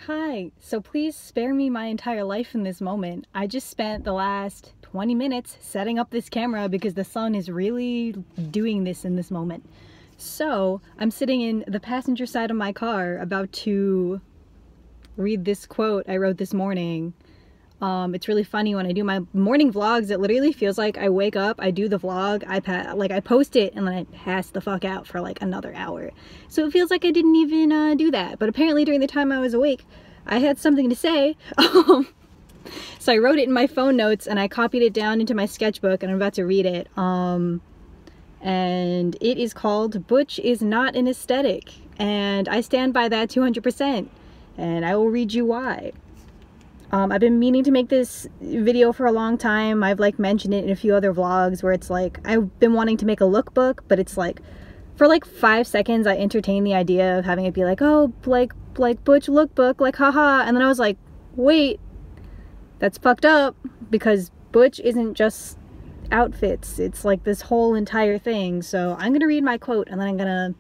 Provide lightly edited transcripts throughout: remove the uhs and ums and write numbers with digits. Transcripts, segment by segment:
Hi, so please spare me my entire life in this moment. I just spent the last 20 minutes setting up this camera because the sun is really doing this in this moment. So I'm sitting in the passenger side of my car about to read this quote I wrote this morning. It's really funny when I do my morning vlogs. It literally feels like I wake up, I do the vlog, I post it, and then I pass the fuck out for like another hour. So it feels like I didn't even do that. But apparently during the time I was awake, I had something to say. So I wrote it in my phone notes and I copied it down into my sketchbook and I'm about to read it. And it is called "Butch is not an aesthetic." And I stand by that 200%. And I will read you why. I've been meaning to make this video for a long time. I've like mentioned it in a few other vlogs where it's like I've been wanting to make a lookbook, but it's like for like 5 seconds I entertained the idea of having it be like, oh, like Butch lookbook, like haha, and then I was like, wait, that's fucked up, because Butch isn't just outfits, it's like this whole entire thing. So I'm gonna read my quote and then I'm gonna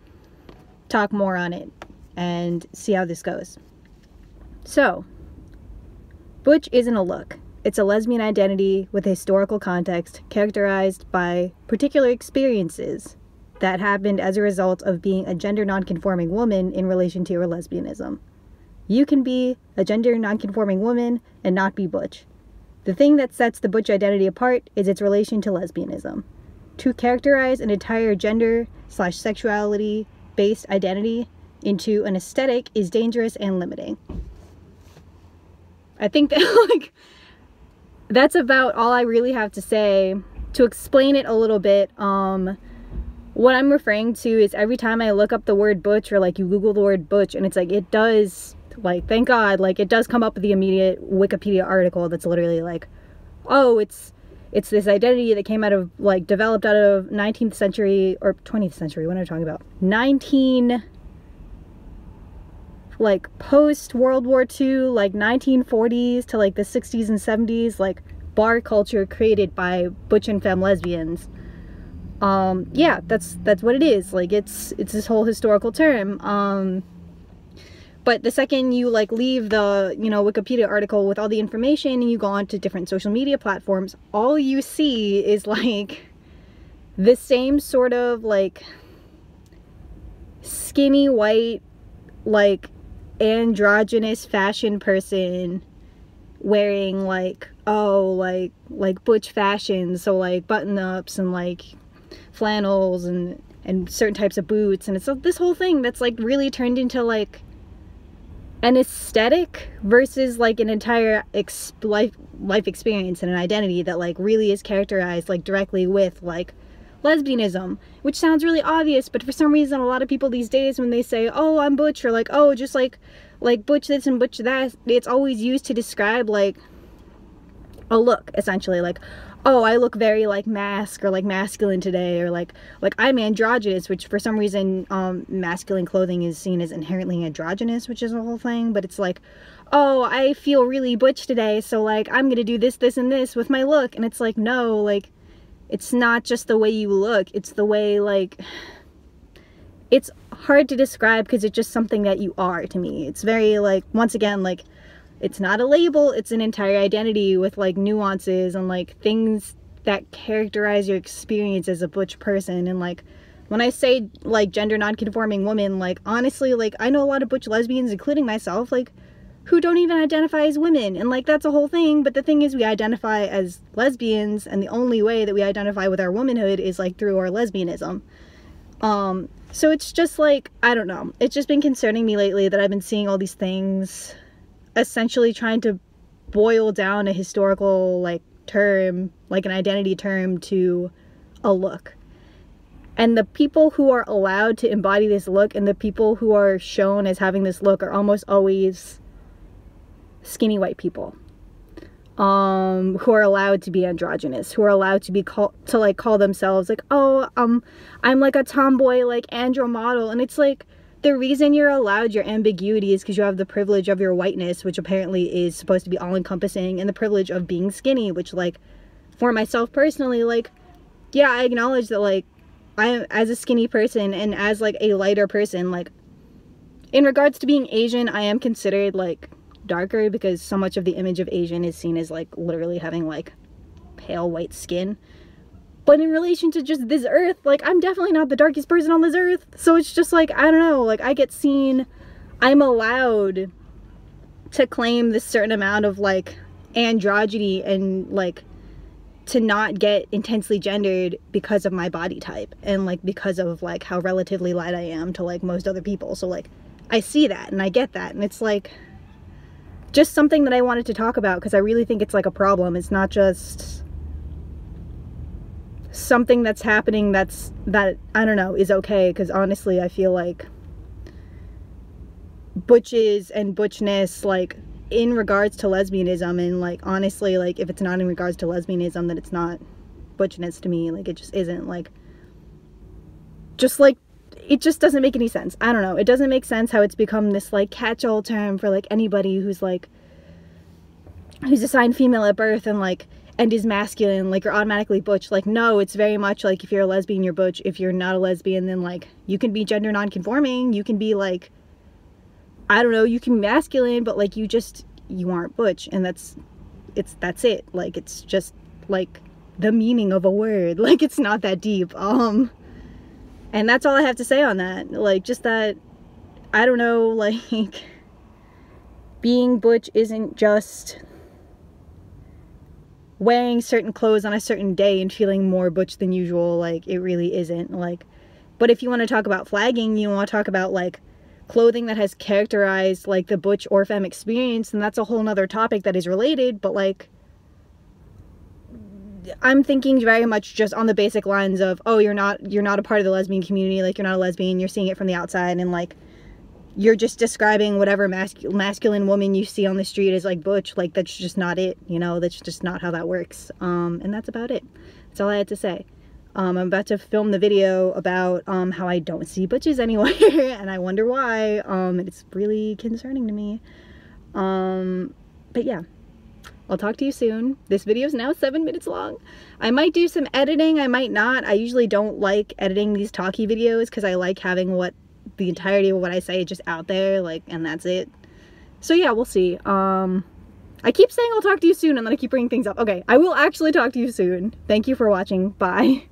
talk more on it and see how this goes. So, Butch isn't a look. It's a lesbian identity with a historical context characterized by particular experiences that happened as a result of being a gender non-conforming woman in relation to your lesbianism. You can be a gender non-conforming woman and not be Butch. The thing that sets the Butch identity apart is its relation to lesbianism. To characterize an entire gender/sexuality-based identity into an aesthetic is dangerous and limiting. I think that like that's about all I really have to say. To explain it a little bit, what I'm referring to is every time I look up the word Butch, or like you Google the word Butch, and it's like it does, like, thank God, like it does come up with the immediate Wikipedia article that's literally like, oh, it's this identity that came out of, like, developed out of 19th century or 20th century, what am I talking about? Like post World War II, like 1940s to like the 60s and 70s, like bar culture created by butch and femme lesbians. Yeah, that's what it is. Like it's this whole historical term. But the second you like leave the, you know, Wikipedia article with all the information and you go on to different social media platforms, all you see is like the same sort of like skinny white, like androgynous fashion person wearing like, oh, like butch fashion, so like button-ups and like flannels and certain types of boots, and it's this whole thing that's like really turned into like an aesthetic versus like an entire life experience and an identity that like really is characterized like directly with like lesbianism, which sounds really obvious, but for some reason a lot of people these days when they say, oh, I'm Butch, or like, oh, just like Butch this and Butch that, it's always used to describe like a look, essentially, like, oh, I look very like mask or like masculine today, or like I'm androgynous, which for some reason masculine clothing is seen as inherently androgynous, which is a whole thing. But it's like, oh, I feel really Butch today, so like I'm gonna do this and this with my look, and it's like, no, like it's not just the way you look, it's the way, like, it's hard to describe because it's just something that you are to me. It's very, like, once again, like, it's not a label, it's an entire identity with, like, nuances and, like, things that characterize your experience as a butch person. And, like, when I say, like, gender non-conforming woman, like, honestly, like, I know a lot of butch lesbians, including myself, like, who don't even identify as women, and like that's a whole thing. But the thing is, we identify as lesbians, and the only way that we identify with our womanhood is like through our lesbianism. So it's just like, I don't know, it's just been concerning me lately that I've been seeing all these things essentially trying to boil down a historical like term, like an identity term, to a look. And the people who are allowed to embody this look and the people who are shown as having this look are almost always skinny white people, who are allowed to be androgynous, who are allowed to be call themselves like, oh, I'm like a tomboy, like andro model. And it's like, the reason you're allowed your ambiguity is because you have the privilege of your whiteness, which apparently is supposed to be all-encompassing, and the privilege of being skinny, which, like, for myself personally, like, yeah, I acknowledge that, like, I, as a skinny person and as like a lighter person, like, in regards to being Asian, I am considered like darker because so much of the image of Asian is seen as like literally having like pale white skin. But in relation to just this earth, like, I'm definitely not the darkest person on this earth. So it's just like, I don't know, like, I get seen, I'm allowed to claim this certain amount of like androgyny and like to not get intensely gendered because of my body type and like because of like how relatively light I am to like most other people. So like I see that and I get that, and it's like just something that I wanted to talk about because I really think it's like a problem. It's not just something that's happening that I don't know is okay, because honestly I feel like butches and butchness, like in regards to lesbianism, and like honestly, like if it's not in regards to lesbianism, then it's not butchness to me. Like it just isn't, like just like it just doesn't make any sense. I don't know, it doesn't make sense how it's become this like catch-all term for like anybody who's assigned female at birth and is masculine, like you're automatically butch. Like no, it's very much like if you're a lesbian, you're butch. If you're not a lesbian, then like you can be gender non-conforming, you can be like, I don't know, you can be masculine, but like you aren't butch, and that's it. Like it's just like the meaning of a word. Like it's not that deep. And that's all I have to say on that. Like just that, I don't know, like being butch isn't just wearing certain clothes on a certain day and feeling more butch than usual. Like it really isn't. Like, but if you want to talk about flagging, you want to talk about like clothing that has characterized like the butch or femme experience, and that's a whole nother topic that is related. But like I'm thinking very much just on the basic lines of, oh, you're not a part of the lesbian community, like you're not a lesbian, you're seeing it from the outside, and like you're just describing whatever masculine woman you see on the street as like butch. Like that's just not it, you know, that's just not how that works. And that's about it. That's all I had to say. I'm about to film the video about how I don't see butches anywhere and I wonder why. It's really concerning to me. But yeah, I'll talk to you soon. This video is now 7 minutes long. I might do some editing, I might not. I usually don't like editing these talkie videos because I like having the entirety of what I say just out there, like, and that's it. So yeah, we'll see. I keep saying I'll talk to you soon and then I keep bringing things up. Okay, I will actually talk to you soon. Thank you for watching. Bye.